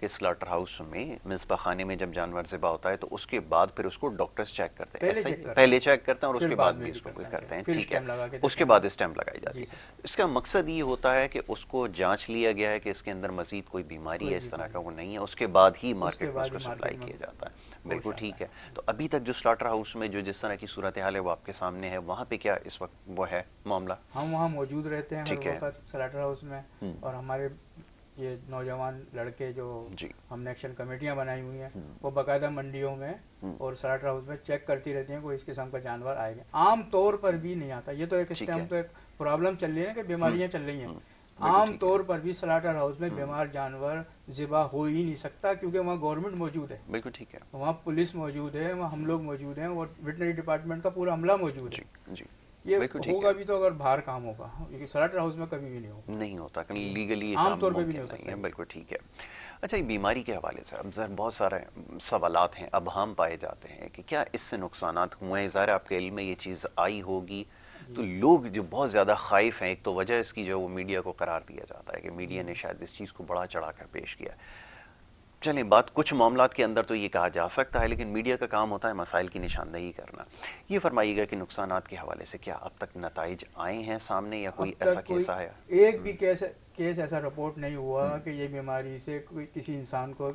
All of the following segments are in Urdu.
کہ سلاٹر ہاؤس میں مذبح خانے میں جب جانور ذبح ہوتا ہے تو اس کے بعد پھر اس کو ڈاکٹرز چیک کرتے ہیں، پہلے چیک کرتے ہیں اور اس کے بعد بھی اس کو کرتے ہیں، ٹھیک ہے، اس کے بعد اسٹیمپ لگائی جاتی ہے۔ اس کا مقصد یہ ہوتا ہے کہ اس کو جانچ لیا گیا ہے کہ اس کے اندر مزید کوئی بیماری ہے اس طرح کا وہ نہیں ہے، اس کے بعد ہی مارکیٹ میں اس کو سپلائی کیا جاتا ہے۔ بالکل ٹھیک ہے۔ تو ابھی تک جو سلاٹر ہاؤس میں جو جس طرح کی صورتحال ہے وہ آپ کے سامنے ہے، وہاں پہ کیا اس وقت وہ ہے معاملہ؟ ہم وہاں موجود رہتے ہیں ہر وقت سلاٹر ہاؤس میں، اور ہمارے یہ نوجوان لڑکے جو ہم نے ایکشن کمیٹیاں بنائی ہوئی ہیں وہ باقاعدہ منڈیوں میں اور سلاٹر ہاؤس میں چیک کرتی رہتی ہیں کوئی اس قسم کا جانور آئے گا۔ عام طور پر بھی نہیں آتا، یہ تو ایک اس ٹائم تو ایک پرابلم چل رہی ہے نا کہ بیماریاں چل رہی ہیں، عام طور پر بھی سلاٹر ہاؤس میں بیمار جانور ذبح ہو ہی نہیں سکتا کیونکہ وہاں گورنمنٹ موجود ہے، بالکل ٹھیک ہے، وہاں پولیس موجود ہے، وہاں ہم لوگ موجود ہیں اور ویٹنری ڈپارٹمنٹ کا پورا عملہ موجود ہے۔ یہ ہوگا بھی تو اگر باہر کام ہوگا، کیونکہ سلاٹر ہاؤس میں کبھی بھی نہیں ہوتا لیگلی عام طور پہ بھی نہیں ہو سکتا۔ بالکل ٹھیک ہے۔ اچھا، یہ بیماری کے حوالے سے اب بہت سارے سوالات ہیں، ابہام پائے جاتے ہیں کہ کیا اس سے نقصانات ہوئے ہیں؟ ظاہر آپ کے علم میں یہ چیز آئی ہوگی تو لوگ جو بہت زیادہ خائف ہیں، ایک تو وجہ اس کی جو وہ میڈیا کو قرار دیا جاتا ہے کہ میڈیا نے شاید اس چیز کو بڑا چڑھا کر پیش کیا۔ چلیں، بات کچھ معاملات کے اندر تو یہ کہا جا سکتا ہے، لیکن میڈیا کا کام ہوتا ہے مسائل کی نشاندہی کرنا۔ یہ فرمائیے گا کہ نقصانات کے حوالے سے کیا اب تک نتائج آئے ہیں سامنے یا کوئی ایسا کیس آیا؟ ایک بھی کیس ایسا رپورٹ نہیں ہوا کہ یہ بیماری سے کوئی کسی انسان کو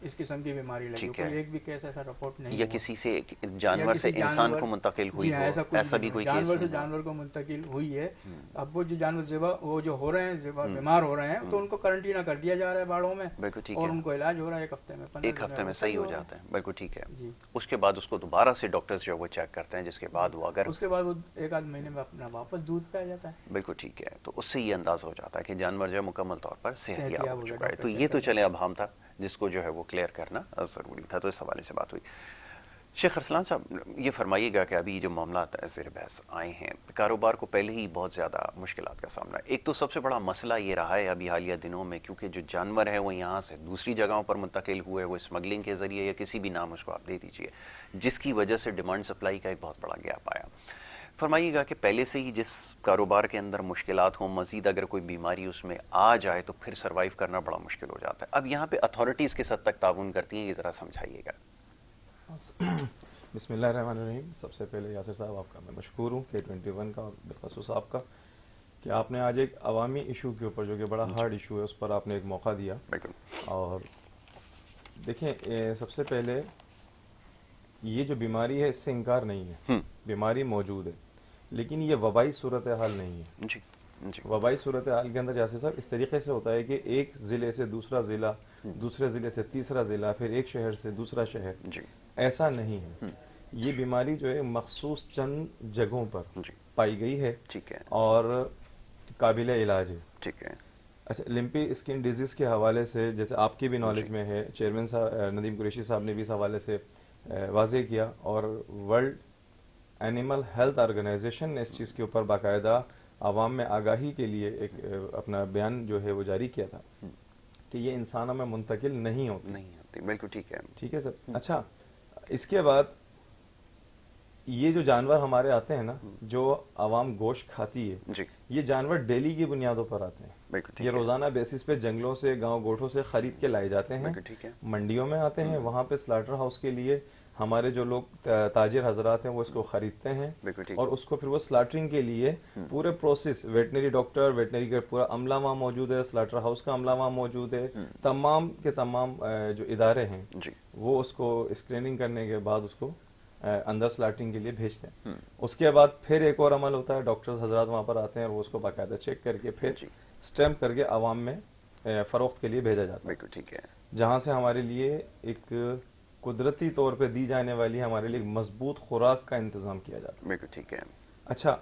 اس قسم کی بیماری لگی، کوئی ایک بھی کیس ایسا رپورٹ نہیں یا کسی سے جانور سے انسان کو منتقل ہوئی ہو، ایسا بھی کوئی کیس؟ جانور سے جانور کو منتقل ہوئی ہے۔ اب وہ جو جانور ذبح وہ جو ہو رہے ہیں بیمار ہو رہے ہیں تو ان کو کرنٹینہ کر دیا جا رہا ہے باڑوں میں، اور ان کو علاج ہو رہا ہے ایک ہفتے میں صحیح ہو جاتا ہے۔ بالکل ٹھیک ہے۔ اس کے بعد اس کو دوبارہ سے ڈاکٹرز جو وہ چیک کرتے ہیں، جس کے بعد وہ اگر اس کے بعد وہ ایک آدھ مہینے میں اپنا واپس دودھ پہ آ جاتا ہے۔ بالکل ٹھیک ہے۔ تو اس سے یہ اندازہ ہو جاتا ہے کہ جانور جو ہے مکمل طور پر صحت یاب ہو چکا ہے۔ تو یہ تو چلے ابہام تھا جس کو جو ہے وہ کلیئر کرنا ضروری تھا، تو اس حوالے سے بات ہوئی۔ شیخ ارسلان صاحب، یہ فرمائیے گا کہ ابھی جو معاملات زیر بحث آئے ہیں، کاروبار کو پہلے ہی بہت زیادہ مشکلات کا سامنا ہے۔ ایک تو سب سے بڑا مسئلہ یہ رہا ہے ابھی حالیہ دنوں میں، کیونکہ جو جانور ہے وہ یہاں سے دوسری جگہوں پر منتقل ہوئے، وہ اسمگلنگ کے ذریعے یا کسی بھی نام اس کو آپ دے دیجئے، جس کی وجہ سے ڈیمانڈ سپلائی کا ایک بہت بڑا گیپ آیا۔ فرمائیے گا کہ پہلے سے ہی جس کاروبار کے اندر مشکلات ہوں، مزید اگر کوئی بیماری اس میں آ جائے تو پھر سروائیو کرنا بڑا مشکل ہو جاتا ہے۔ اب یہاں پہ اتھارٹیز کس حد تک تعاون کرتی ہیں، یہ ذرا سمجھائیے گا۔ بسم اللہ الرحمن الرحیم۔ سب سے پہلے یاسر صاحب آپ کا میں مشکور ہوں K21 کا اور بالخصوص آپ کا کہ آپ نے آج ایک عوامی ایشو کے اوپر جو کہ بڑا ہارڈ ایشو ہے اس پر آپ نے ایک موقع دیا۔ اور دیکھیں، سب سے پہلے یہ جو بیماری ہے اس سے انکار نہیں ہے، بیماری موجود ہے، لیکن یہ وبائی صورتحال نہیں ہے۔ وبائی صورتحال کے اندر جیسے صاحب اس طریقے سے ہوتا ہے کہ ایک ضلع سے دوسرا ضلع، دوسرے ضلع سے تیسرا ضلع، پھر ایک شہر سے دوسرا شہر، ایسا نہیں ہے۔ یہ بیماری جو ہے مخصوص چند جگہوں پر پائی گئی ہے اور قابل علاج ہے۔ اچھا، لمپی اسکن ڈیزیز کے حوالے سے جیسے آپ کی بھی نالج میں ہے، چیئرمین صاحب ندیم قریشی صاحب نے بھی اس حوالے سے واضح کیا، اور ورلڈ اینیمل ہیلتھ آرگنائزیشن نے اس چیز کے اوپر باقاعدہ عوام میں آگاہی کے لیے ایک اپنا بیان جو ہے وہ جاری کیا تھا کہ یہ انسانوں میں منتقل نہیں ہوتی۔ بالکل ٹھیک ہے، ٹھیک ہے سر۔ اچھا، اس کے بعد یہ جو جانور ہمارے آتے ہیں نا، جو عوام گوشت کھاتی ہے، یہ جانور ڈیلی کی بنیادوں پر آتے ہیں، یہ روزانہ بیسس پہ جنگلوں سے، گاؤں گوٹھوں سے خرید کے لائے جاتے ہیں، منڈیوں میں آتے ہیں، وہاں پہ سلاٹر ہاؤس کے لیے ہمارے جو لوگ تاجر حضرات ہیں وہ اس کو خریدتے ہیں، اور اس کو پھر وہ سلاٹرنگ کے لیے پورے پروسیس، ویٹنری ڈاکٹر، ویٹنری کا پورا عملہ وہاں موجود ہے، سلاٹر ہاؤس کا عملہ وہاں موجود ہے، تمام کے تمام جو ادارے ہیں وہ اس کو اسکریننگ کرنے کے بعد اس کو اندر سلاٹرنگ کے لیے بھیجتے ہیں۔ اس کے بعد پھر ایک اور عمل ہوتا ہے، ڈاکٹرز حضرات وہاں پر آتے ہیں اور وہ اس کو باقاعدہ چیک کر کے پھر اسٹیمپ کر کے عوام میں فروخت کے لیے بھیجا جاتا ہے، جہاں سے ہمارے لیے ایک قدرتی طور پہ دی جانے والی ہمارے لیے مضبوط خوراک کا انتظام کیا جاتا ہے۔ اچھا،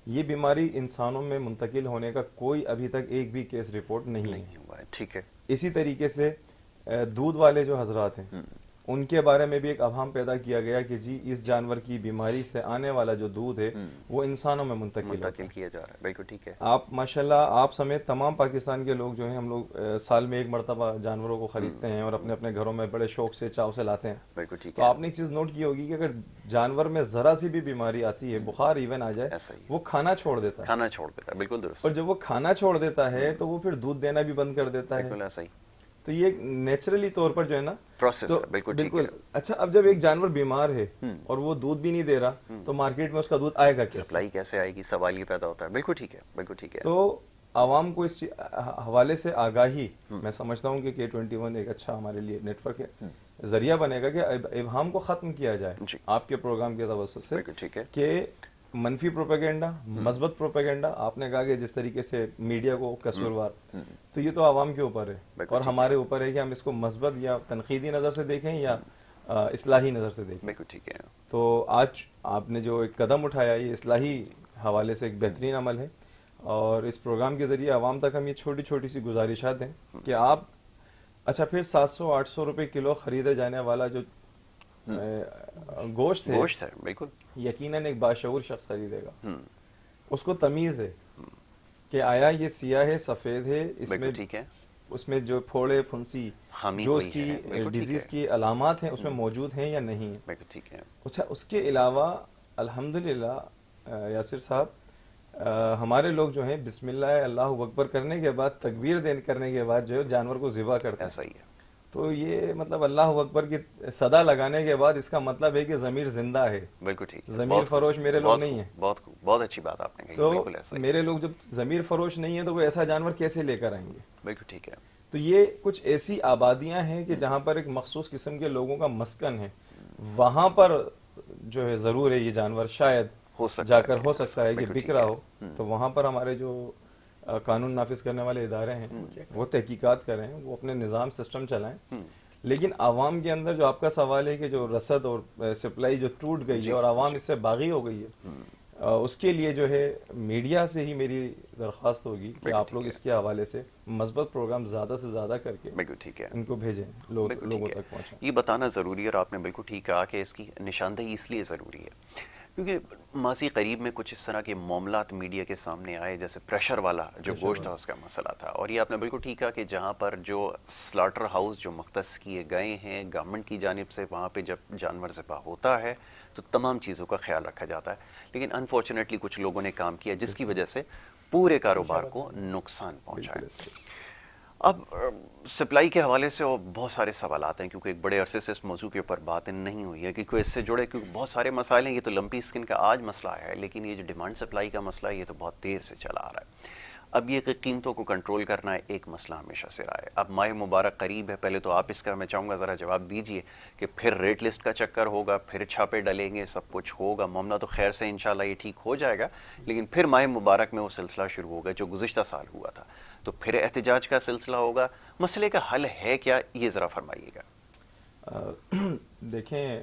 یہ بیماری انسانوں میں منتقل ہونے کا کوئی ابھی تک ایک بھی کیس رپورٹ نہیں ہوا ہے، ٹھیک ہے۔ اسی طریقے سے دودھ والے جو حضرات ہیں ان کے بارے میں بھی ایک ابہام پیدا کیا گیا کہ جی اس جانور کی بیماری سے آنے والا جو دودھ ہے وہ انسانوں میں منتقل کیا جا رہا ہے۔ بالکل ٹھیک ہے۔ آپ ماشاءاللہ آپ سمیت تمام پاکستان کے لوگ جو ہیں، ہم لوگ سال میں ایک مرتبہ جانوروں کو خریدتے ہیں اور اپنے اپنے گھروں میں بڑے شوق سے چاو سے لاتے ہیں۔ بالکل ٹھیک تو آپ نے ایک چیز نوٹ کی ہوگی کہ اگر جانور میں ذرا سی بھی بیماری آتی ہے، بخار ایون آ جائے، وہ کھانا چھوڑ دیتا ہے۔ بالکل درست۔ اور جب وہ کھانا چھوڑ دیتا ہے تو وہ پھر دودھ دینا بھی بند کر دیتا ہے، تو یہ نیچرلی طور پر جو ہے نا پروسیس تو بالکل اچھا. اب جب ایک جانور بیمار ہے اور وہ دودھ بھی نہیں دے رہا تو مارکیٹ میں اس کا دودھ آئے گا کیسے, سپلائی کیسے آئے گی, سوال یہ پیدا ہوتا ہے. بالکل ٹھیک ہے, بالکل ٹھیک ہے. تو عوام کو اس حوالے سے آگاہی, میں سمجھتا ہوں کہ K21 ایک اچھا ہمارے لیے نیٹ ورک ہے, ذریعہ بنے گا کہ ابہام کو ختم کیا جائے آپ کے پروگرام کے توسط سے کہ منفی پروپیگنڈا, مثبت پروپیگنڈا. آپ نے کہا کہ جس طریقے سے میڈیا کو قصوروار, تو یہ تو عوام کے اوپر ہے اور ہمارے اوپر ہے کہ ہم اس کو مثبت یا تنقیدی نظر سے دیکھیں یا اصلاحی نظر سے دیکھیں. ٹھیک ہے. تو آج آپ نے جو ایک قدم اٹھایا یہ اصلاحی حوالے سے ایک بہترین عمل ہے, اور اس پروگرام کے ذریعے عوام تک ہم یہ چھوٹی چھوٹی سی گزارشات دیں کہ آپ اچھا پھر 700-800 روپے کلو خریدے جانے والا جو گوشت ہے بالکل یقیناً ایک باشعور شخص خریدے گا, اس کو تمیز ہے کہ آیا یہ سیاہ ہے سفید ہے, اس میں جو پھوڑے پھنسی جو اس کی ڈیزیز کی علامات ہیں اس میں موجود ہیں یا نہیں ہے. اچھا اس کے علاوہ الحمدللہ یاسر صاحب ہمارے لوگ جو ہیں بسم اللہ اللہ اکبر کرنے کے بعد تکبیر کرنے کے بعد جو ہے جانور کو ذبح کرتے ہیں. ایسا ہی ہے. تو یہ مطلب اللہ اکبر کی صدا لگانے کے بعد اس کا مطلب ہے کہ ضمیر زندہ ہے. بالکل ٹھیک. ضمیر فروش میرے لوگ نہیں ہیں. بہت اچھی بات آپ نے کہی. تو میرے لوگ جب ضمیر فروش نہیں ہیں تو وہ ایسا جانور کیسے لے کر آئیں گے. بالکل ٹھیک ہے. تو یہ کچھ ایسی آبادیاں ہیں کہ جہاں پر ایک مخصوص قسم کے لوگوں کا مسکن ہے, وہاں پر جو ہے ضرور ہے یہ جانور شاید جا کر ہو سکتا ہے کہ بک رہا ہو. تو وہاں پر ہمارے جو قانون نافذ کرنے والے ادارے ہیں وہ تحقیقات کریں, وہ اپنے نظام سسٹم چلائیں. لیکن عوام کے اندر جو آپ کا سوال ہے کہ جو رسد اور سپلائی جو ٹوٹ گئی ہے اور عوام اس سے باغی ہو گئی ہے, اس کے لیے جو ہے میڈیا سے ہی میری درخواست ہوگی کہ آپ لوگ اس کے حوالے سے مثبت پروگرام زیادہ سے زیادہ کر کے ان کو بھیجیں, لوگوں تک پہنچیں. یہ بتانا ضروری ہے اور آپ نے بالکل ٹھیک کہا کہ اس کی نشاندہی اس لیے ضروری ہے کیونکہ ماضی قریب میں کچھ اس طرح کے معاملات میڈیا کے سامنے آئے, جیسے پریشر والا جو گوشت تھا اس کا مسئلہ تھا. اور یہ آپ نے بالکل ٹھیک کہا کہ جہاں پر جو سلاٹر ہاؤس جو مختص کیے گئے ہیں گورنمنٹ کی جانب سے, وہاں پہ جب جانور ذبح ہوتا ہے تو تمام چیزوں کا خیال رکھا جاتا ہے. لیکن انفارچونیٹلی کچھ لوگوں نے کام کیا جس کی وجہ سے پورے کاروبار کو نقصان پہنچا ہے. اب سپلائی کے حوالے سے اور بہت سارے سوالات ہیں کیونکہ ایک بڑے عرصے سے اس موضوع کے اوپر بات نہیں ہوئی ہے کیونکہ اس سے جڑے کیونکہ بہت سارے مسائل ہیں. یہ تو لمپی اسکن کا آج مسئلہ ہے, لیکن یہ جو ڈیمانڈ سپلائی کا مسئلہ ہے یہ تو بہت دیر سے چلا آ رہا ہے. اب یہ کہ قیمتوں کو کنٹرول کرنا ایک مسئلہ ہمیشہ سے رہا ہے. اب ماہ مبارک قریب ہے, پہلے تو آپ اس کا میں چاہوں گا ذرا جواب دیجئے کہ پھر ریٹ لسٹ کا چکر ہوگا, پھر چھاپے ڈلیں گے, سب کچھ ہوگا. معاملہ تو خیر سے انشاءاللہ یہ ٹھیک ہو جائے گا, لیکن پھر ماہ مبارک میں وہ سلسلہ شروع ہوگا جو گزشتہ سال ہوا تھا. تو پھر احتجاج کا سلسلہ ہوگا. مسئلے کا حل ہے کیا, یہ ذرا فرمائیے گا. دیکھیں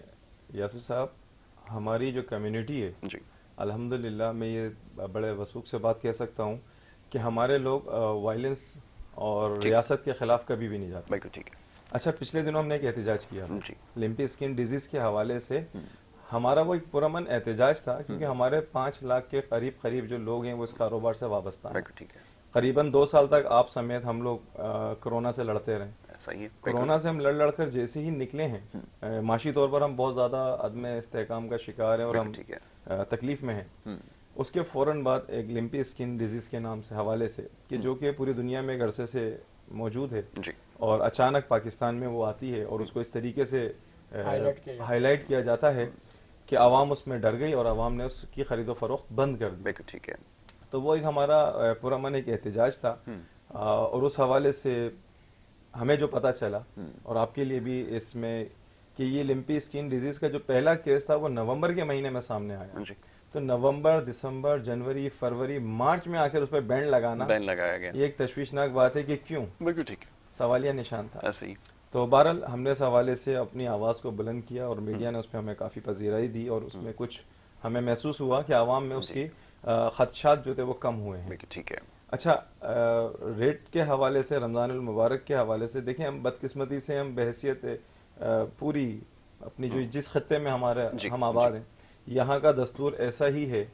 یاسر صاحب, ہماری جو کمیونٹی ہے جی الحمدللہ میں یہ بڑے وثوق سے بات کہہ سکتا ہوں کہ ہمارے لوگ وائلنس اور ریاست کے خلاف کبھی بھی نہیں جاتے. بالکل ٹھیک ہے. اچھا پچھلے دنوں ہم نے ایک احتجاج کیا لمپی اسکن ڈیزیز کے حوالے سے. ہمارا وہ ایک پرامن احتجاج تھا کیونکہ ہمارے 5 لاکھ کے قریب جو لوگ ہیں وہ اس کاروبار سے وابستہ ہیں. قریباً 2 سال تک آپ سمیت ہم لوگ کرونا سے لڑتے رہے. کرونا سے ہم لڑ کر جیسے ہی نکلے ہیں, معاشی طور پر ہم بہت زیادہ عدم استحکام کا شکار ہیں اور ہم تکلیف میں ہیں. اس کے فوراً بعد ایک لمپی اسکن ڈیزیز کے نام سے حوالے سے کہ جو کہ پوری دنیا میں ایک عرصے سے موجود ہے اور اچانک پاکستان میں وہ آتی ہے اور اس کو اس طریقے سے ہائی لائٹ کیا جاتا ہے کہ عوام اس میں ڈر گئی اور عوام نے اس کی خرید و فروخت بند کر دی. ٹھیک ہے. تو وہ ایک ہمارا پرامن ایک احتجاج تھا اور اس حوالے سے ہمیں جو پتہ چلا اور آپ کے لیے بھی اس میں کہ یہ لمپی اسکن ڈیزیز کا جو پہلا کیس تھا وہ نومبر کے مہینے میں سامنے آیا. تو نومبر, دسمبر, جنوری, فروری, مارچ میں آ کر اس پہ بین لگایا گیا. یہ ایک تشویشناک بات ہے کہ کیوں, بالکل ٹھیک ہے, سوالیہ نشان تھا. ایسے ہی. تو بہرحال ہم نے اس حوالے سے اپنی آواز کو بلند کیا اور میڈیا نے اس پہ ہمیں کافی پذیرائی دی اور اس میں کچھ ہمیں محسوس ہوا کہ عوام میں اس کی خدشات جو تھے وہ کم ہوئے ہیں. ٹھیک ہے. اچھا ریٹ کے حوالے سے, رمضان المبارک کے حوالے سے, دیکھیں ہم بدقسمتی سے ہم بحیثیت پوری اپنی جو جس خطے میں ہم آباد ہیں یہاں کا دستور ایسا ہی ہے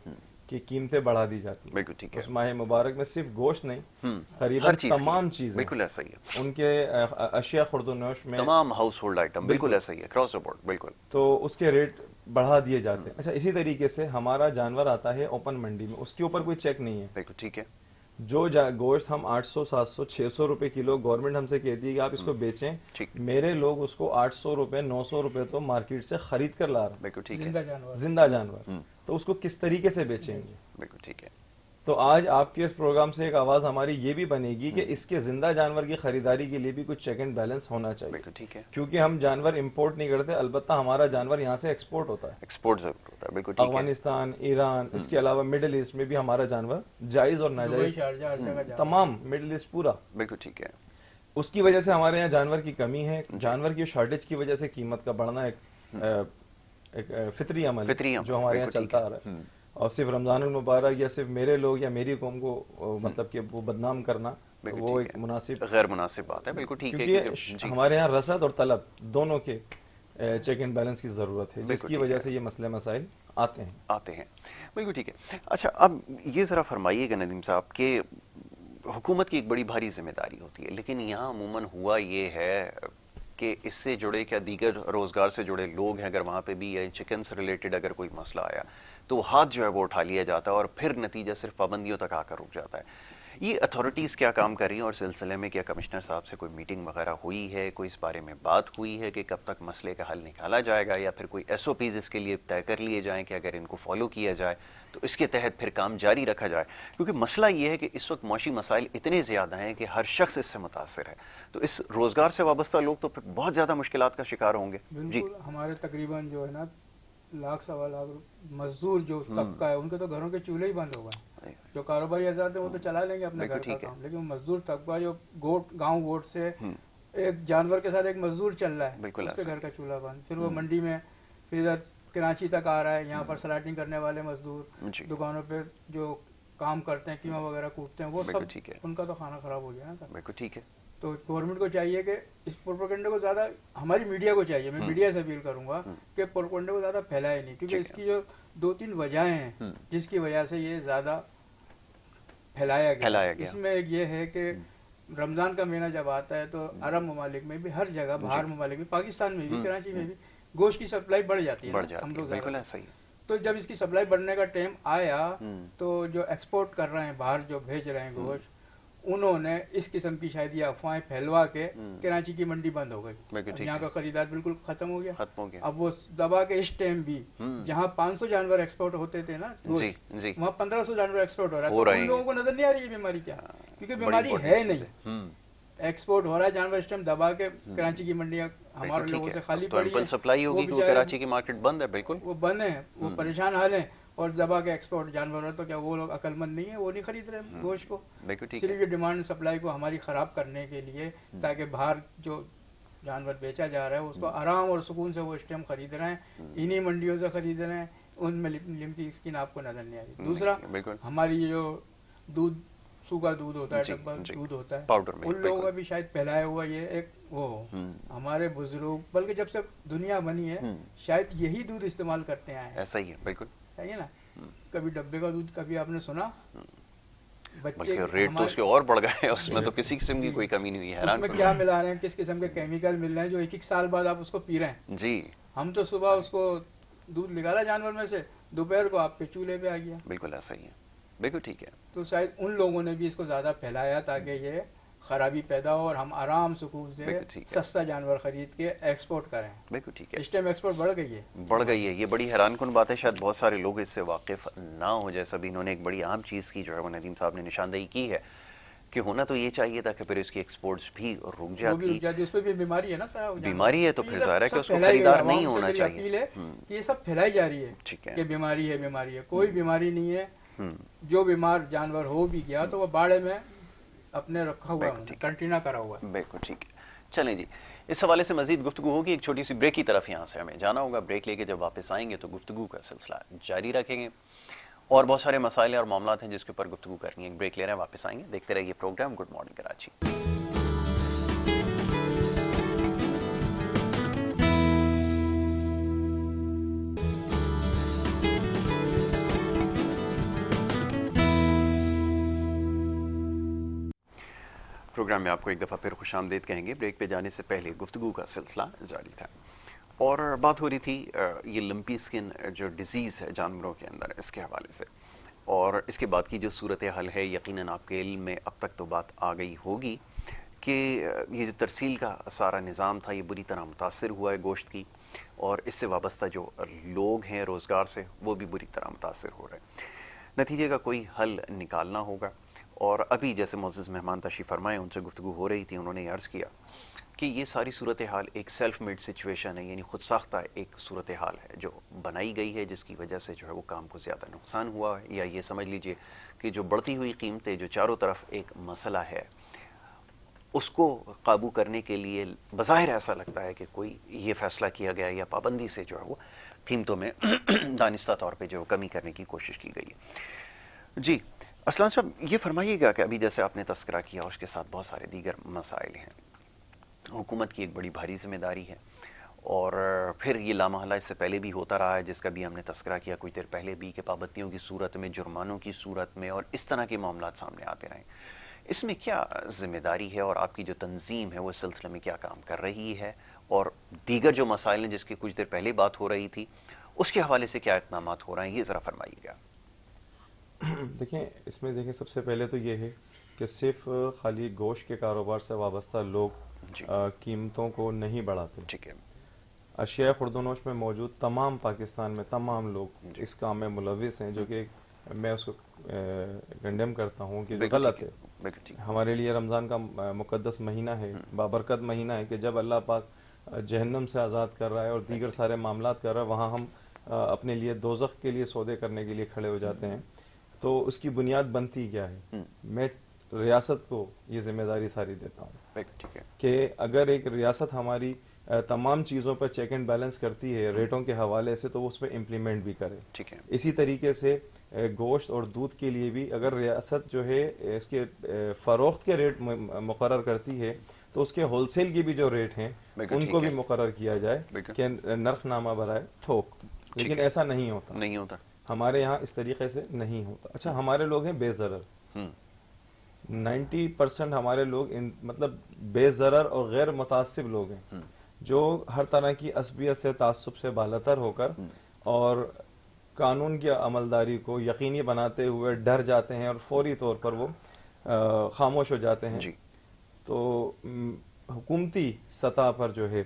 کہ قیمتیں بڑھا دی جاتی ہیں. بالکل ٹھیک ہے. اس ماہ مبارک میں صرف گوشت نہیں, قریباً تمام چیزیں بالکل ایسا ہی ہے, ان کے اشیاء خورد و نوش میں تمام ہاؤس ہولڈ آئٹم بالکل ایسا ہی ہے, کراس دا بورڈ بالکل. تو اس کے ریٹ بڑھا دیے جاتے ہیں. اچھا اسی طریقے سے ہمارا جانور آتا ہے اوپن منڈی میں, اس کے اوپر کوئی چیک نہیں ہے. بالکل ٹھیک ہے. جو گوشت ہم 800 700 600 روپے کلو گورنمنٹ ہم سے کہتی ہے کہ آپ اس کو بیچیں، میرے لوگ اس کو 800 روپے 900 روپے تو مارکیٹ سے خرید کر لا رہے ہیں، زندہ جانور، تو اس کو کس طریقے سے بیچیں گے؟ بالکل ٹھیک ہے. تو آج آپ کے اس پروگرام سے ایک آواز ہماری یہ بھی بنے گی کہ اس کے زندہ جانور کی خریداری کے لیے بھی کچھ چیک اینڈ بیلنس ہونا چاہیے، ٹھیک ہے، کیونکہ ہم جانور امپورٹ نہیں کرتے، البتہ ہمارا جانور یہاں سے ایکسپورٹ ہوتا ہے، ایکسپورٹ ضرور ہوتا ہے. بالکل ٹھیک ہے. افغانستان، ایران، اس کے علاوہ مڈل ایسٹ میں بھی ہمارا جانور جائز اور ناجائز تمام مڈل ایسٹ پورا. بالکل ٹھیک ہے. اس کی وجہ سے ہمارے یہاں جانور کی کمی ہے، جانور کی شارٹیج کی وجہ سے قیمت کا بڑھنا ایک فطری عمل ہے جو ہمارے یہاں چلتا آ رہا ہے. اور صرف رمضان المبارک یا صرف میرے لوگ یا میری قوم کو مطلب کہ وہ بدنام کرنا وہ ایک مناسب غیر مناسب بات ہے. بالکل ٹھیک ہے، کیونکہ ہمارے یہاں رسد اور طلب دونوں کے چیک اینڈ بیلنس کی ضرورت ہے، جس کی وجہ سے یہ مسئلے مسائل آتے ہیں. بالکل ٹھیک ہے. اچھا، اب یہ ذرا فرمائیے گا ندیم صاحب کہ حکومت کی ایک بڑی بھاری ذمہ داری ہوتی ہے، لیکن یہاں عموماً ہوا یہ ہے کہ اس سے جڑے کیا دیگر روزگار سے جڑے لوگ ہیں، اگر وہاں پہ بھی چکن سے ریلیٹڈ اگر کوئی مسئلہ آیا تو ہاتھ جو ہے وہ اٹھا لیا جاتا ہے اور پھر نتیجہ صرف پابندیوں تک آ کر رک جاتا ہے. یہ اتھارٹیز کیا کام کر رہی ہیں اور سلسلے میں کیا کمشنر صاحب سے کوئی میٹنگ وغیرہ ہوئی ہے، کوئی اس بارے میں بات ہوئی ہے کہ کب تک مسئلے کا حل نکالا جائے گا، یا پھر کوئی ایس او پیز اس کے لیے طے کر لیے جائیں کہ اگر ان کو فالو کیا جائے تو اس کے تحت پھر کام جاری رکھا جائے؟ کیونکہ مسئلہ یہ ہے کہ اس وقت معاشی مسائل اتنے زیادہ ہیں کہ ہر شخص اس سے متاثر ہے، تو اس روزگار سے وابستہ لوگ تو پھر بہت زیادہ مشکلات کا شکار ہوں گے. بالکل. ہمارے تقریباً جو ہے نا 1 سوا لاکھ مزدور جو طبقہ ہے ان کے تو گھروں کے چولہے ہی بند ہو گئے. جو کاروباری حضرات ہیں وہ تو چلا لیں گے اپنے گھر کا کام، لیکن مزدور طبقہ جو گاؤں گوٹ سے ایک جانور کے ساتھ ایک مزدور چل رہا ہے، اس کے گھر کا چولہا بند، پھر وہ منڈی میں، پھر ادھر کراچی تک آ رہا ہے، یہاں پر سلاٹنگ کرنے والے مزدور، دکانوں پہ جو کام کرتے ہیں قیمہ وغیرہ کوٹتے ہیں، وہ سب ان کا تو کھانا خراب ہو گیا نا. بالکل ٹھیک ہے. تو گورنمنٹ کو چاہیے کہ اس پروپیگنڈے کو زیادہ، ہماری میڈیا کو چاہیے، میں میڈیا سے اپیل کروں گا کہ پروپیگنڈے کو زیادہ پھیلائے نہیں، کیونکہ اس کی جو 2-3 وجہیں ہیں جس کی وجہ سے یہ زیادہ پھیلایا گیا. اس میں ایک یہ ہے کہ رمضان کا مہینہ جب آتا ہے تو عرب ممالک میں بھی، ہر جگہ باہر ممالک میں، پاکستان میں بھی، کراچی میں بھی گوشت کی سپلائی بڑھ جاتی ہے ہم لوگ. بالکل ایسا ہی. تو جب اس کی سپلائی بڑھنے کا ٹائم آیا تو جو ایکسپورٹ کر رہے ہیں باہر، جو بھیج رہے ہیں گوشت، انہوں نے اس قسم کی شاید یہ افواہیں پھیلوا کے کراچی کی منڈی بند ہو گئی، یہاں کا خریدار بالکل ختم ہو گیا. اب وہ دبا کے اس ٹائم بھی جہاں 500 جانور ایکسپورٹ ہوتے تھے نا وہاں 1500 جانور ایکسپورٹ ہو رہا ہے. ان لوگوں کو نظر نہیں آ رہی ہے بیماری کیا، کیونکہ بیماری ہے نہیں، ایکسپورٹ ہو رہا ہے جانور اس ٹائم دبا کے. کراچی کی منڈیاں ہمارے لوگوں سے خالی پڑی ہیں، سپلائی ہوگی کیونکہ کراچی کی مارکیٹ بند ہے. بالکل وہ بند ہے، وہ پریشان حال ہیں، اور دبا کے ایکسپورٹ جانور ہے تو کیا وہ لوگ عقل مند نہیں ہیں؟ وہ نہیں خرید رہے گوشت کو، صرف یہ ڈیمانڈ سپلائی کو ہماری خراب کرنے کے لیے، تاکہ باہر جو جانور بیچا جا رہا ہے اس کو آرام اور سکون سے وہ اس ٹائم خرید رہے ہیں، انہی منڈیوں سے خرید رہے ہیں، ان میں لمٹی اسکن آپ کو نظر نہیں آ رہی. دوسرا، ہماری جو دودھ، سوکھا دودھ ہوتا ہے، ڈبا دودھ ہوتا ہے، ان لوگوں کا بھی شاید پھیلایا ہوا یہ ایک وہ ہمارے بزرگ، بلکہ جب سے دنیا بنی ہے شاید یہی دودھ استعمال کرتے آئے ہیں. ایسا ہی ہے. بالکل ہے نا. کبھی ڈبے کا دودھ، کبھی آپ نے سنا بچے ریٹ تو اس کے اور بڑھ گئے، اس میں تو کسی قسم کی کوئی کمی نہیں ہے. اس میں کیا ملا رہے ہیں، کس قسم کے کیمیکل مل رہے ہیں جو 1 سال بعد آپ اس کو پی رہے ہیں. جی ہم تو صبح اس کو دودھ نکالا جانور میں سے، دوپہر کو آپ کے چولہے پہ آ گیا. بالکل ایسا ہی ہے. بالکل ٹھیک ہے. تو شاید ان لوگوں نے بھی اس کو زیادہ پھیلایا تاکہ یہ خرابی پیدا ہو اور ہم آرام سکون سے سستا جانور خرید کے ایکسپورٹ کریں. بالکل ٹھیک ہے. اس ٹائم ایکسپورٹ بڑھ گئی ہے. یہ بڑی حیران کن بات ہے. شاید بہت سارے لوگ اس سے واقف نہ ہو. جیسا بھی انہوں نے ایک بڑی اہم چیز کی جو ہے وہ ندیم صاحب نے نشاندہی کی ہے کہ ہونا تو یہ چاہیے تھا کہ پھر اس کی ایکسپورٹس بھی رک جاتی. اس پہ بھی بیماری ہے نا صاحب، بیماری ہے تو پھر ظاہر ہے کہ اس کو خریدار نہیں ہونا چاہیے. یہ سب پھیلائی جا رہی ہے کہ بیماری ہے، بیماری ہے. کوئی بیماری نہیں ہے. جو بیمار جانور ہو بھی گیا تو وہ باڑے میں اپنے رکھا ہوا ہے، کنٹینر کرا ہوا ہے. بالکل ٹھیک ہے. چلیں جی، اس حوالے سے مزید گفتگو ہوگی. ایک چھوٹی سی بریک کی طرف یہاں سے ہمیں جانا ہوگا. بریک لے کے جب واپس آئیں گے تو گفتگو کا سلسلہ جاری رکھیں گے. اور بہت سارے مسائل اور معاملات ہیں جس کے اوپر گفتگو کرنی ہے. ایک بریک لے رہے ہیں، واپس آئیں گے. دیکھتے رہیے programme good morning Karachi. Programme میں آپ کو ایک دفعہ پھر خوش آمدید کہیں گے. بریک پہ جانے سے پہلے گفتگو کا سلسلہ جاری تھا اور بات ہو رہی تھی یہ لمپی اسکن جو ڈیزیز ہے جانوروں کے اندر، اس کے حوالے سے. اور اس کے بعد کی جو صورتحال ہے یقیناً آپ کے علم میں اب تک تو بات آ گئی ہوگی کہ یہ جو ترسیل کا سارا نظام تھا یہ بری طرح متاثر ہوا ہے گوشت کی، اور اس سے وابستہ جو لوگ ہیں روزگار سے وہ بھی بری طرح متاثر ہو رہے ہیں۔ نتیجے کا کوئی حل نکالنا ہوگا، اور ابھی جیسے معزز مہمان تشریف فرمائے ان سے گفتگو ہو رہی تھی، انہوں نے عرض کیا کہ یہ ساری صورتحال ایک سیلف میڈ سچویشن ہے، یعنی خود ساختہ ایک صورتحال ہے جو بنائی گئی ہے، جس کی وجہ سے جو ہے وہ کام کو زیادہ نقصان ہوا ہے، یا یہ سمجھ لیجئے کہ جو بڑھتی ہوئی قیمتیں جو چاروں طرف ایک مسئلہ ہے، اس کو قابو کرنے کے لیے بظاہر ایسا لگتا ہے کہ کوئی یہ فیصلہ کیا گیا یا پابندی سے جو ہے وہ قیمتوں میں دانستہ طور پہ جو کمی کرنے کی کوشش کی گئی ہے۔ جی اسلان صاحب، یہ فرمائیے گا کہ ابھی جیسے آپ نے تذکرہ کیا اس کے ساتھ بہت سارے دیگر مسائل ہیں، حکومت کی ایک بڑی بھاری ذمہ داری ہے، اور پھر یہ لامحالہ اس سے پہلے بھی ہوتا رہا ہے، جس کا بھی ہم نے تذکرہ کیا کچھ دیر پہلے بھی، کہ پابندیوں کی صورت میں، جرمانوں کی صورت میں، اور اس طرح کے معاملات سامنے آتے رہے۔ اس میں کیا ذمہ داری ہے، اور آپ کی جو تنظیم ہے وہ اس سلسلے میں کیا کام کر رہی ہے، اور دیگر جو مسائل ہیں جس کی کچھ دیر پہلے بات ہو رہی تھی اس کے حوالے سے کیا اقدامات ہو رہے ہیں، یہ ذرا فرمائیے گا۔ دیکھیں اس میں دیکھیں سب سے پہلے تو یہ ہے کہ صرف خالی گوشت کے کاروبار سے وابستہ لوگ قیمتوں کو نہیں بڑھاتے، ٹھیک ہے، اشیاء خوردونوش میں موجود تمام پاکستان میں تمام لوگ اس کام میں ملوث ہیں، جو کہ میں اس کو کنڈیم کرتا ہوں کہ جو غلط ہے۔ ہمارے لیے رمضان کا مقدس مہینہ ہے، بابرکت مہینہ ہے، کہ جب اللہ پاک جہنم سے آزاد کر رہا ہے اور دیگر سارے معاملات کر رہا ہے، وہاں ہم اپنے لیے دوزخ کے لیے سودے کرنے کے لیے کھڑے ہو جاتے ہیں۔ تو اس کی بنیاد بنتی کیا ہے؟ میں ریاست کو یہ ذمہ داری ساری دیتا ہوں کہ اگر ایک ریاست ہماری تمام چیزوں پر چیک اینڈ بیلنس کرتی ہے ریٹوں کے حوالے سے، تو وہ اس پہ امپلیمنٹ بھی کرے۔ اسی طریقے سے گوشت اور دودھ کے لیے بھی اگر ریاست جو ہے اس کے فروخت کے ریٹ مقرر کرتی ہے، تو اس کے ہول سیل کی بھی جو ریٹ ہیں ان کو بھی مقرر کیا جائے کہ نرخ نامہ برائے تھوک۔ لیکن ایسا نہیں ہوتا، ہمارے یہاں اس طریقے سے نہیں ہوتا۔ اچھا، ہمارے لوگ ہیں بے ضرر، 90% ہمارے لوگ مطلب بے ضرر اور غیر متعصب لوگ ہیں، جو ہر طرح کی عصبیت سے، تعصب سے بالاتر ہو کر اور قانون کی عملداری کو یقینی بناتے ہوئے ڈر جاتے ہیں اور فوری طور پر وہ خاموش ہو جاتے ہیں۔ تو حکومتی سطح پر جو ہے،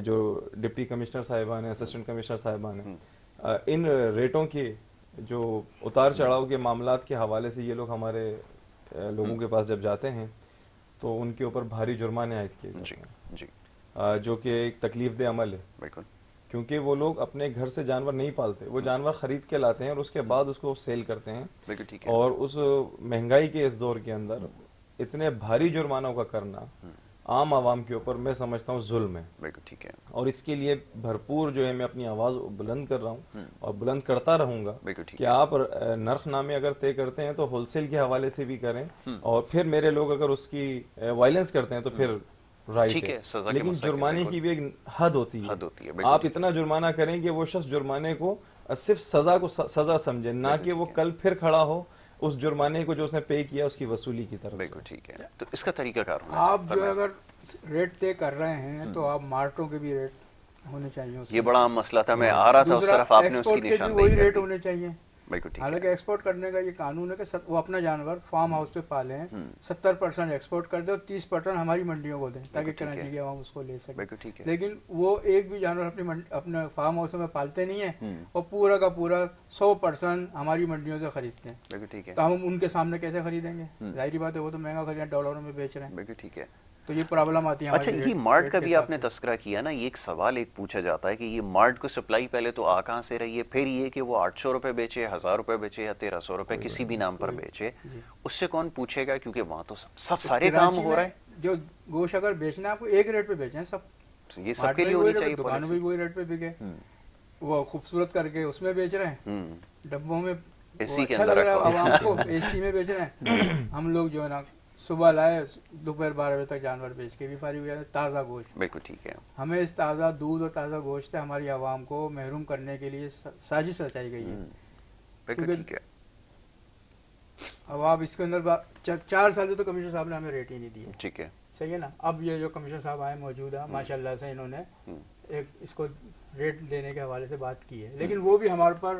جو ڈپٹی کمشنر صاحبان ہیں، اسسٹنٹ کمشنر صاحبان ہیں، ان ریٹوں کے جو اتار چڑھاؤ کے معاملات کے حوالے سے یہ لوگ ہمارے لوگوں کے پاس جب جاتے ہیں تو ان کے اوپر بھاری جرمانے عائد کیے جاتے ہیں، جو کہ ایک تکلیف دہ عمل ہے، کیونکہ وہ لوگ اپنے گھر سے جانور نہیں پالتے، وہ جانور خرید کے لاتے ہیں اور اس کے بعد اس کو سیل کرتے ہیں۔ اور اس مہنگائی کے اس دور کے اندر اتنے بھاری جرمانوں کا کرنا عام عوام کے اوپر میں سمجھتا ہوں ظلم ہے، اور اس کے لیے بھرپور جو ہے میں اپنی آواز بلند کر رہا ہوں اور بلند کرتا رہوں گا کہ آپ نرخ نامے اگر طے کرتے ہیں تو ہول سیل کے حوالے سے بھی کریں، اور پھر میرے لوگ اگر اس کی وائلنس کرتے ہیں تو پھر رائٹ ہے، لیکن جرمانے کی بھی ایک حد ہوتی ہے۔ آپ اتنا جرمانہ کریں کہ وہ شخص جرمانے کو صرف سزا کو سزا سمجھے، نہ کہ وہ کل پھر کھڑا ہو اس جرمانے کو جو اس نے پے کیا اس کی وصولی کی طرف۔ بالکل ٹھیک ہے، تو اس کا طریقہ کار ہونا آپ جو اگر ریٹ طے کر رہے ہیں تو آپ مارٹوں کے بھی ریٹ ہونے چاہیے۔ یہ بڑا عام مسئلہ تھا، میں آ رہا تھا اس طرف، آپ نے اس کی نشاندہی وہی ریٹ ہونے چاہیے۔ حالانکہ ایکسپورٹ کرنے کا یہ قانون ہے کہ وہ اپنا جانور فارم ہاؤس پہ پالیں، 70% ایکسپورٹ کر دیں اور 30% ہماری منڈیوں کو دیں تاکہ کراچی کے عوام اس کو لے سکیں۔ لیکن وہ ایک بھی جانور اپنے فارم ہاؤس میں پالتے نہیں ہیں اور پورا کا پورا 100% ہماری منڈیوں سے خریدتے ہیں، تو ہم ان کے سامنے کیسے خریدیں گے؟ ظاہری بات ہے، وہ تو مہنگا خریدیں، ڈالروں میں بیچ رہے ہیں، ٹھیک ہے، تو یہ پرابلم آتی ہے۔ اچھا، یہ مارٹ کا بھی آپ نے تذکرہ کیا نا، یہ ایک سوال ایک پوچھا جاتا ہے کہ یہ مارٹ کو سپلائی پہلے تو آ کہاں سے رہی ہے، پھر یہ کہ وہ 800 روپے بیچے، 1000 روپے بیچے یا 1300 روپے کسی بھی نام پر بیچے، اس سے کون پوچھے گا؟ کیونکہ وہاں تو سب سارے کام ہو رہا ہے۔ جو گوشت اگر بیچنا ہے آپ کو ایک ریٹ پہ بیچیں، سب یہ سب کے لیے ہونی چاہیے، دکانوں میں وہی ریٹ پہ بکے، وہ خوبصورت کر کے اس میں بیچ رہے ہیں، ڈبوں میں اچھا لگ رہا ہے عوام کو، اے سی میں بیچ رہے ہیں۔ ہم لوگ جو ہے نا صبح لائے دوپہر 12 بجے تک جانور بیچ کے بھی فارغ ہو جاتے ہیں، تازہ گوشت۔ بالکل ٹھیک ہے، ہمیں اس تازہ دودھ اور تازہ گوشت سے ہماری عوام کو محروم کرنے کے لیے سازش رچائی گئی ہے۔ بالکل ٹھیک ہے۔ اب آپ اس کے اندر 4 سال سے تو کمشنر صاحب نے ہمیں ریٹ ہی نہیں دیے، ٹھیک ہے، صحیح ہے نا۔ اب یہ جو کمشنر صاحب آئے موجودہ، ماشاء اللہ سے انہوں نے ایک اس کو ریٹ دینے کے حوالے سے بات کی ہے، لیکن وہ بھی ہمارے پر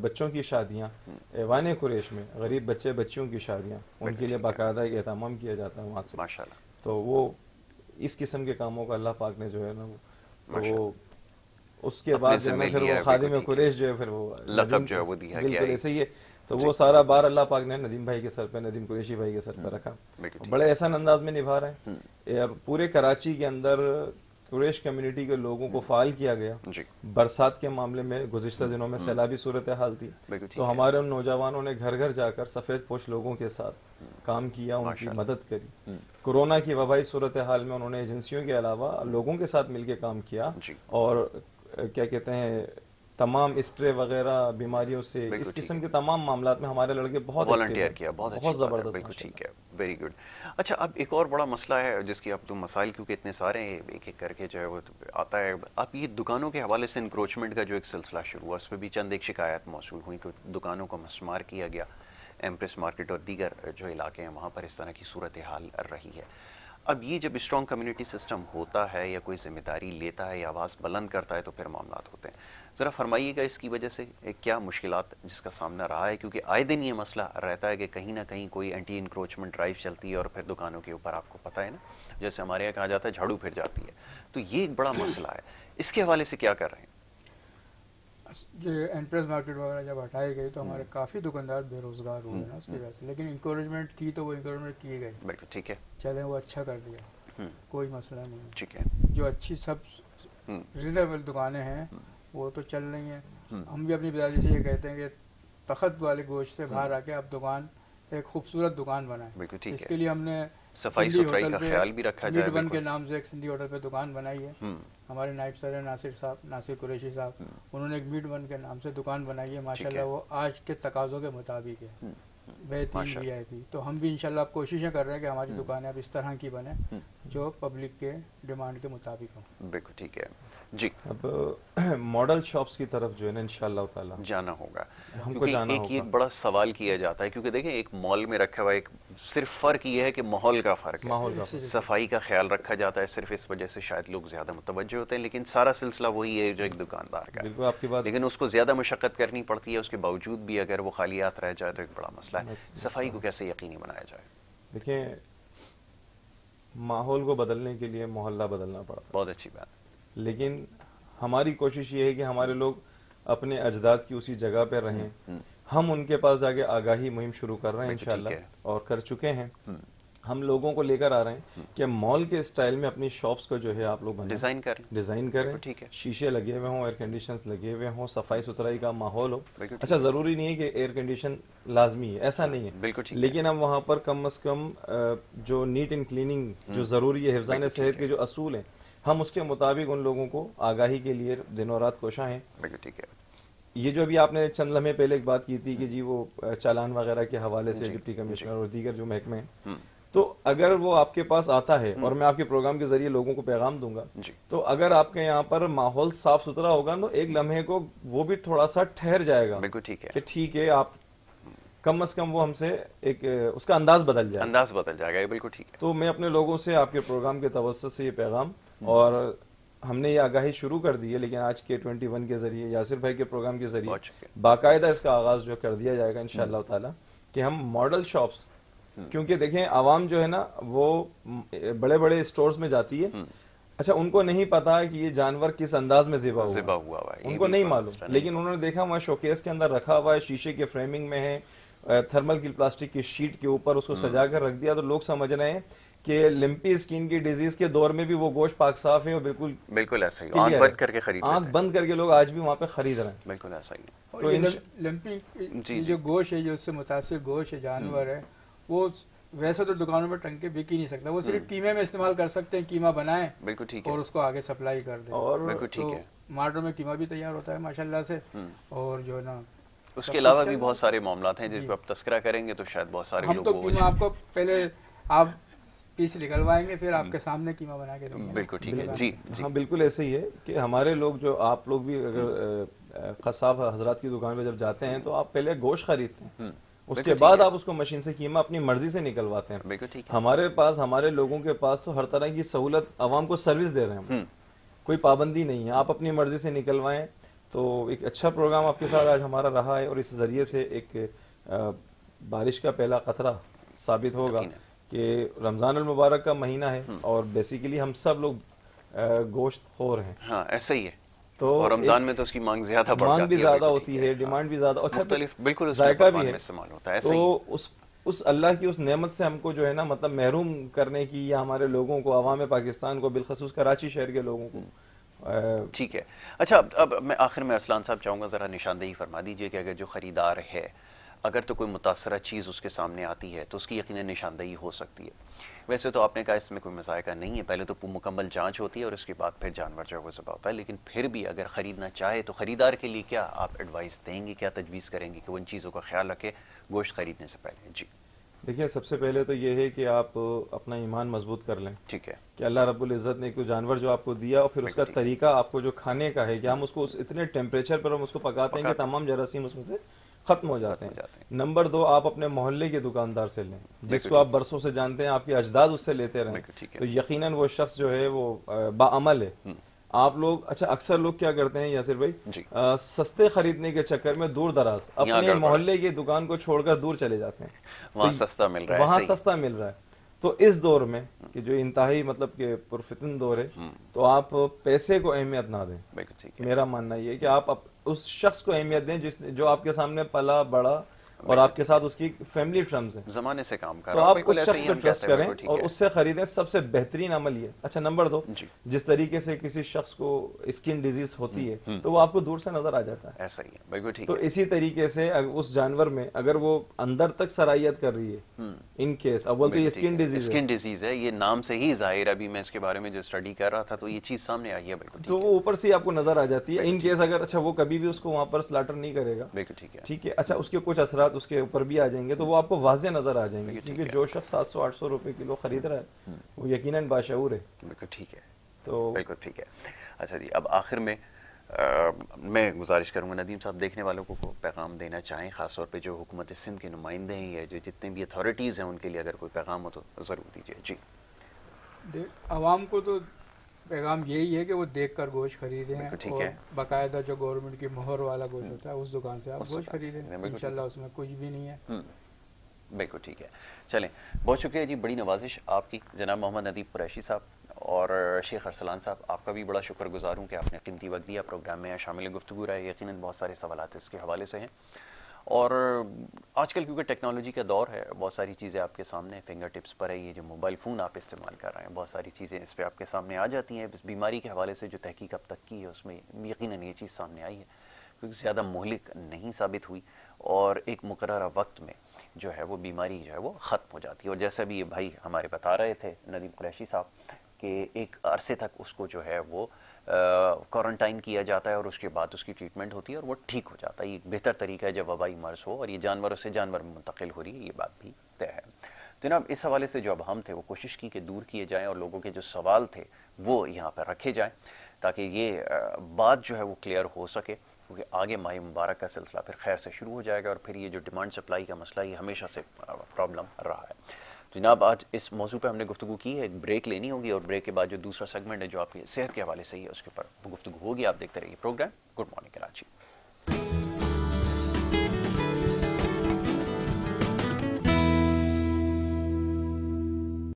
بچوں کی شادیاں ایوان قریش میں، غریب بچے بچیوں کی شادیاں، ان کے لیے باقاعدہ ایک اہتمام کیا جاتا ہے وہاں سے. ماشاءاللہ. تو وہ اس قسم کے کاموں کا اللہ پاک نے جو ہے نا تو اس کے بعد جو ہے نا پھر وہ خادم قریش جو ہے پھر وہ لقب جو ہے وہ دیا گیا. بالکل ایسے ہی ہے. تو وہ سارا بار اللہ پاک نے ندیم بھائی کے سر پہ، ندیم قریشی بھائی کے سر پہ رکھا. بڑے احسن انداز میں نبھا رہے ہیں. اور پورے کراچی کے اندر قریش کمیونٹی کے لوگوں کو فعال کیا گیا. برسات کے معاملے میں گزشتہ دنوں میں سیلابی صورتحال تھی، تو ہمارے ان نوجوانوں نے گھر گھر جا کر سفید پوش لوگوں کے ساتھ کام کیا، ان کی مدد کری. کورونا کی وبائی صورتحال میں انہوں نے ایجنسیوں کے علاوہ لوگوں کے ساتھ مل کے کام کیا، اور کیا کہتے ہیں تمام اسپرے وغیرہ بیماریوں سے اس قسم کے تمام معاملات میں ہمارے لڑکے بہت والنٹیئر کیا. بہت زبردست. بالکل ٹھیک ہے، ویری گڈ. اچھا، اب ایک اور بڑا مسئلہ ہے جس کی اب تو مسائل کیونکہ اتنے سارے ہیں ایک ایک کر کے جو ہے وہ آتا ہے. اب یہ دکانوں کے حوالے سے انکروچمنٹ کا جو ایک سلسلہ شروع ہوا، اس پہ بھی چند ایک شکایات موصول ہوئی کہ دکانوں کو مسمار کیا گیا. ایمپریس مارکیٹ اور دیگر جو علاقے ہیں وہاں پر اس طرح کی صورتحال رہی ہے. اب یہ جب اسٹرانگ کمیونٹی سسٹم ہوتا ہے یا کوئی ذمہ داری لیتا ہے یا آواز بلند کرتا ہے تو پھر معاملات ہوتے ہیں. ذرا فرمائیے گا اس کی وجہ سے کیا مشکلات جس کا سامنا رہا ہے، کیونکہ آئے دن یہ مسئلہ رہتا ہے کہ کہیں نہ کہیں کوئی اینٹی انکروچمنٹ ڈرائیو چلتی ہے اور پھر دکانوں کے اوپر آپ کو پتہ ہے نا، جیسے ہمارے یہاں کہا جاتا ہے جھاڑو پھر جاتی ہے. تو یہ ایک بڑا مسئلہ ہے، اس کے حوالے سے کیا کر رہے ہیں؟ یہ ایمپریس مارکیٹ وغیرہ جب ہٹائی گئی تو ہمارے کافی دکاندار بے روزگار ہوئے نا اس کی وجہ سے، لیکن انکریجمنٹ تھی تو وہ انکریجمنٹ کی گئی. بالکل ٹھیک ہے، چلیں وہ اچھا کر دیا، کوئی مسئلہ نہیں. ٹھیک ہے، جو اچھی سب ریزنیبل دکانیں ہیں وہ تو چل رہی ہیں. ہم بھی اپنی برادری سے یہ کہتے ہیں کہ تخت والے گوشت سے باہر آ کے آپ دکان ایک خوبصورت دکان بنائیں. بالکل ٹھیک ہے. اس کے لیے ہم نے صفائی ستھرائی کا خیال بھی رکھا جائے. میٹ ون کے نام سے ایک سندھی ہوٹل پہ دکان بنائی ہے. ہمارے نائب سر ناصر قریشی صاحب، انہوں نے ایک میٹ ون کے نام سے دکان بنائی ہے. ماشاءاللہ وہ آج کے تقاضوں کے مطابق ہے، بہترین وی آئی پی. تو ہم بھی انشاءاللہ اب کوششیں کر رہے ہیں کہ ہماری دکانیں اب اس طرح کی بنیں جو پبلک کے ڈیمانڈ کے مطابق ہوں. بالکل ٹھیک ہے جی. اب ماڈل شاپس کی طرف جو ہے نا انشاءاللہ تعالی جانا ہوگا. ہم کو جانا ہوگا. ایک بڑا سوال کیا جاتا ہے کیونکہ دیکھیں ایک مال میں رکھا ہوا ایک صرف فرق یہ ہے کہ ماحول کا فرق ہے، صفائی کا خیال رکھا جاتا ہے، صرف اس وجہ سے شاید لوگ زیادہ متوجہ ہوتے ہیں، لیکن سارا سلسلہ وہی ہے جو ایک دکاندار کا ہے. بالکل آپ کی بات، لیکن اس کو زیادہ مشقت کرنی پڑتی ہے، اس کے باوجود بھی اگر وہ خالیات رہ جائے تو ایک بڑا مسئلہ ہے. صفائی کو کیسے یقینی بنایا جائے؟ دیکھیں ماحول کو بدلنے کے لیے محلہ بدلنا پڑتا ہے. بہت اچھی بات. لیکن ہماری کوشش یہ ہے کہ ہمارے لوگ اپنے اجداد کی اسی جگہ پہ رہیں. ہم ان کے پاس جا کے آگاہی مہم شروع کر رہے ہیں انشاءاللہ، اور کر چکے ہیں. ہم لوگوں کو لے کر آ رہے ہیں کہ مال کے اسٹائل میں اپنی شاپس کو جو ہے آپ لوگ ڈیزائن کریں، شیشے لگے ہوئے ہوں، ایئر کنڈیشنز لگے ہوئے ہوں، صفائی ستھرائی کا ماحول ہو. اچھا ضروری نہیں ہے کہ ایئر کنڈیشن لازمی ہے، ایسا نہیں ہے، لیکن ہم وہاں پر کم از کم جو نیٹ اینڈ کلیننگ جو ضروری ہے، حفظان صحت کے جو اصول ہیں، ہم اس کے مطابق ان لوگوں کو آگاہی کے لیے دن و رات کوشاں ہیں. یہ جو ابھی آپ نے چند لمحے پہلے ایک بات کی تھی کہ جی وہ چالان وغیرہ کے حوالے سے ڈپٹی کمشنر اور دیگر جو محکمے ہیں، تو اگر وہ آپ کے پاس آتا ہے اور میں آپ کے پروگرام کے ذریعے لوگوں کو پیغام دوں گا، تو اگر آپ کے یہاں پر ماحول صاف ستھرا ہوگا تو ایک لمحے کو وہ بھی تھوڑا سا ٹھہر جائے گا کہ ٹھیک ہے، آپ کم از کم وہ ہم سے ایک اس کا انداز بدل جائے گا. بالکل ٹھیک ہے. تو میں اپنے لوگوں سے آپ کے پروگرام کے توسط سے یہ پیغام، اور ہم نے یہ آگاہی شروع کر دی ہے، لیکن آج کے 21 کے ذریعے یاسر بھائی کے پروگرام کے ذریعے باقاعدہ اس کا آغاز جو کر دیا جائے گا انشاءاللہ تعالی، کہ ہم ماڈل شاپس، کیونکہ دیکھیں عوام جو ہے نا وہ بڑے بڑے اسٹورز میں جاتی ہے، اچھا ان کو نہیں پتا کہ یہ جانور کس انداز میں ذبح ہوا ہے، ان کو نہیں معلوم، لیکن انہوں نے دیکھا وہاں شوکیس کے اندر رکھا ہوا ہے، شیشے کے فریمنگ میں ہے، تھرمل کی پلاسٹک کی شیٹ کے اوپر اس کو سجا کر رکھ دیا، تو لوگ سمجھ رہے ہیں کہ لمپی اسکن کی ڈیزیز کے دور میں بھی وہ گوشت پاک صاف ہے، اور بالکل ایسا ہی آنکھ بند کر کے خرید، آنکھ بند کر کے لوگ آج بھی وہاں پہ خرید رہے ہیں. بالکل ایسا ہی. تو لمپی جو گوشت ہے، جو اس سے متاثر گوشت ہے، جانور ہے، وہ ویسے تو دکانوں میں ٹنگ کے بک ہی نہیں سکتا، وہ صرف قیمے میں استعمال کر سکتے ہیں، قیمہ بنائیں بالکل ٹھیک ہے اور اس کو آگے سپلائی کر دیں. اور بالکل ٹھیک ہے. مارٹوں میں قیمہ بھی تیار ہوتا ہے ماشاءاللہ سے، اور جو ہے نا اس کے علاوہ بھی بہت سارے معاملات ہیں جس پہ آپ تذکرہ کریں گے تو شاید بہت سارے لوگ. ہم تو قیمہ آپ کو پہلے آپ پیس نکلوائیں گے، پھر آپ کے سامنے قیمہ بنا کے دیں گے. بالکل ٹھیک ہے جی. ہاں بالکل ایسے ہی ہے کہ ہمارے لوگ جو آپ لوگ بھی اگر قصاب حضرات کی دکان پہ جب جاتے ہیں تو آپ پہلے گوشت خریدتے ہیں، اس کے بعد آپ اس کو مشین سے قیمہ اپنی مرضی سے نکلواتے ہیں. ہمارے پاس، ہمارے لوگوں کے پاس تو ہر طرح کی سہولت، عوام کو سروس دے رہے ہیں، کوئی پابندی نہیں ہے، آپ اپنی مرضی سے نکلوائیں. تو ایک اچھا پروگرام آپ کے ساتھ آج ہمارا رہا ہے، اور اس ذریعے سے ایک بارش کا پہلا قطرہ ثابت ہوگا کہ رمضان المبارک کا مہینہ ہے، اور بیسیکلی ہم سب لوگ گوشت خور ہیں. ہاں ایسا ہی ہے، تو اور رمضان میں تو اس کی مانگ زیادہ بڑھ جاتی ہے، مانگ بھی زیادہ ہوتی ہے، ڈیمانڈ بھی زیادہ، اچھا مختلف بالکل ذائقہ بھی ہے استعمال ہوتا ہے. ایسا ہی تو اس اللہ کی اس نعمت سے ہم کو جو ہے نا مطلب محروم کرنے کی، یا ہمارے لوگوں کو، عوام پاکستان کو، بالخصوص کراچی شہر کے لوگوں کو. ٹھیک ہے. اچھا اب میں آخر میں ارسلان صاحب چاہوں گا ذرا نشاندہی فرما دیجئے کہ اگر جو خریدار ہے، اگر تو کوئی متاثرہ چیز اس کے سامنے آتی ہے تو اس کی یقیناً نشاندہی ہو سکتی ہے. ویسے تو آپ نے کہا اس میں کوئی مذائقہ نہیں ہے، پہلے تو مکمل جانچ ہوتی ہے اور اس کے بعد پھر جانور جو ہے وہ ذبح ہوتا ہے، لیکن پھر بھی اگر خریدنا چاہے تو خریدار کے لیے کیا آپ ایڈوائس دیں گے، کیا تجویز کریں گے کہ وہ ان چیزوں کا خیال رکھے گوشت خریدنے سے پہلے؟ جی دیکھیے، سب سے پہلے تو یہ ہے کہ آپ اپنا ایمان مضبوط کر لیں. ٹھیک ہے کہ اللہ رب العزت نے کوئی جانور جو آپ کو دیا، اور پھر اس کا طریقہ آپ کو جو کھانے کا ہے کہ ہم اس کو اتنے ٹیمپریچر پر ہم اس کو پکاتے ہیں کہ تمام جراثیم اس میں سے ختم ہو جاتے ہیں. نمبر 2، آپ اپنے محلے کے دکاندار سے لیں، جس کو آپ برسوں سے جانتے ہیں، آپ کے اجداد اس سے لیتے رہیں، تو یقیناً وہ شخص جو ہے وہ باعمل ہے. آپ لوگ اکثر لوگ کیا کرتے ہیں یاسر بھائی، سستے خریدنے کے چکر میں دور دراز اپنے محلے کی دکان کو چھوڑ کر دور چلے جاتے ہیں، وہاں سستا مل رہا ہے. وہاں سستا مل رہا ہے. تو اس دور میں کہ جو انتہائی مطلب کہ پرفتن دور ہے، تو آپ پیسے کو اہمیت نہ دیں. میرا ماننا یہ ہے کہ آپ اس شخص کو اہمیت دیں جو آپ کے سامنے پلا بڑا، اور آپ کے ساتھ اس کی فیملی ٹرمز ہیں، زمانے سے کام کر تو رہا. آپ اس شخص پہ ٹرسٹ کریں اور اس سے خریدیں. سب سے بہترین عمل یہ. اچھا، نمبر 2، جس طریقے سے کسی شخص کو اسکن ڈیزیز ہوتی ہے تو وہ آپ کو دور سے نظر آ جاتا ہے. ایسا ہی ہے، بالکل ٹھیک. تو اسی طریقے سے اس جانور میں اگر وہ اندر تک سرائیت کر رہی ہے، ان کیس اول تو یہ اسکن ڈیزیز ہے، یہ نام سے ہی ظاہر. ابھی میں اس کے بارے میں جو اسٹڈی کر رہا تھا تو یہ چیز سامنے آئی ہے. بالکل تو وہ اوپر سے آپ کو نظر آ جاتی ہے. ان کیس اگر اچھا وہ کبھی بھی اس کو وہاں پر سلاٹر نہیں کرے گا، بالکل ٹھیک ہے. ٹھیک ہے. اچھا، اس کے کچھ اثرات اس کے اوپر بھی آ جائیں گے تو وہ آپ کو واضح نظر آ جائیں گے، کیونکہ جو شخص 700-800 روپے کلو خرید رہا ہے وہ یقیناً باشعور ہے. بالکل ٹھیک ہے، تو بالکل ٹھیک ہے. اچھا جی، اب آخر میں میں گزارش کروں گا ندیم صاحب، دیکھنے والوں کو پیغام دینا چاہیں، خاص طور پہ جو حکومت سندھ کے نمائندے ہیں یا جو جتنے بھی اتھارٹیز ہیں ان کے لیے اگر کوئی پیغام ہو تو ضرور دیجیے. جی عوام کو تو پیغام یہی ہے کہ وہ دیکھ کر گوشت خریدیں، اور باقاعدہ جو گورنمنٹ کی مہر والا گوشت ہوتا ہے اس دکان سے آپ گوشت خریدیں، انشاءاللہ اس میں کچھ بھی نہیں ہے. بالکل ٹھیک ہے. چلیں، بہت شکریہ جی، بڑی نوازش آپ کی جناب محمد ندیم قریشی صاحب، اور شیخ ارسلان صاحب آپ کا بھی بڑا شکر گزار ہوں کہ آپ نے قیمتی وقت دیا، پروگرام میں شامل گفتگو رہے. یقیناً بہت سارے سوالات اس کے حوالے سے ہیں، اور آج کل کیونکہ ٹیکنالوجی کا دور ہے، بہت ساری چیزیں آپ کے سامنے فنگر ٹپس پر ہے. یہ جو موبائل فون آپ استعمال کر رہے ہیں، بہت ساری چیزیں اس پہ آپ کے سامنے آ جاتی ہیں. اس بیماری کے حوالے سے جو تحقیق اب تک کی ہے اس میں یقیناً یہ چیز سامنے آئی ہے، کیونکہ زیادہ مہلک نہیں ثابت ہوئی، اور ایک مقررہ وقت میں جو ہے وہ بیماری جو ہے وہ ختم ہو جاتی ہے. اور جیسا بھی یہ بھائی ہمارے بتا رہے تھے ندیم قریشی صاحب، کہ ایک عرصے تک اس کو جو ہے وہ کوارنٹائن کیا جاتا ہے، اور اس کے بعد اس کی ٹریٹمنٹ ہوتی ہے اور وہ ٹھیک ہو جاتا ہے. یہ بہتر طریقہ ہے جب وبائی مرض ہو اور یہ جانوروں سے جانور میں منتقل ہو رہی ہے، یہ بات بھی طے ہے. جناب، اس حوالے سے جو اب ہم تھے وہ کوشش کی کہ دور کیے جائیں، اور لوگوں کے جو سوال تھے وہ یہاں پر رکھے جائیں، تاکہ یہ بات جو ہے وہ کلیئر ہو سکے، کیونکہ آگے ماہ مبارک کا سلسلہ پھر خیر سے شروع ہو جائے گا، اور پھر یہ جو ڈیمانڈ سپلائی کا مسئلہ یہ ہمیشہ سے پرابلم رہا ہے. جناب، آج اس موضوع پہ ہم نے گفتگو کی ہے. ایک بریک لینی ہوگی، اور بریک کے بعد جو دوسرا سیگمنٹ ہے جو آپ کی صحت کے حوالے سے ہی ہے اس کے اوپر گفتگو ہوگی. آپ دیکھتے رہیے پروگرام گڈ مارننگ کراچی.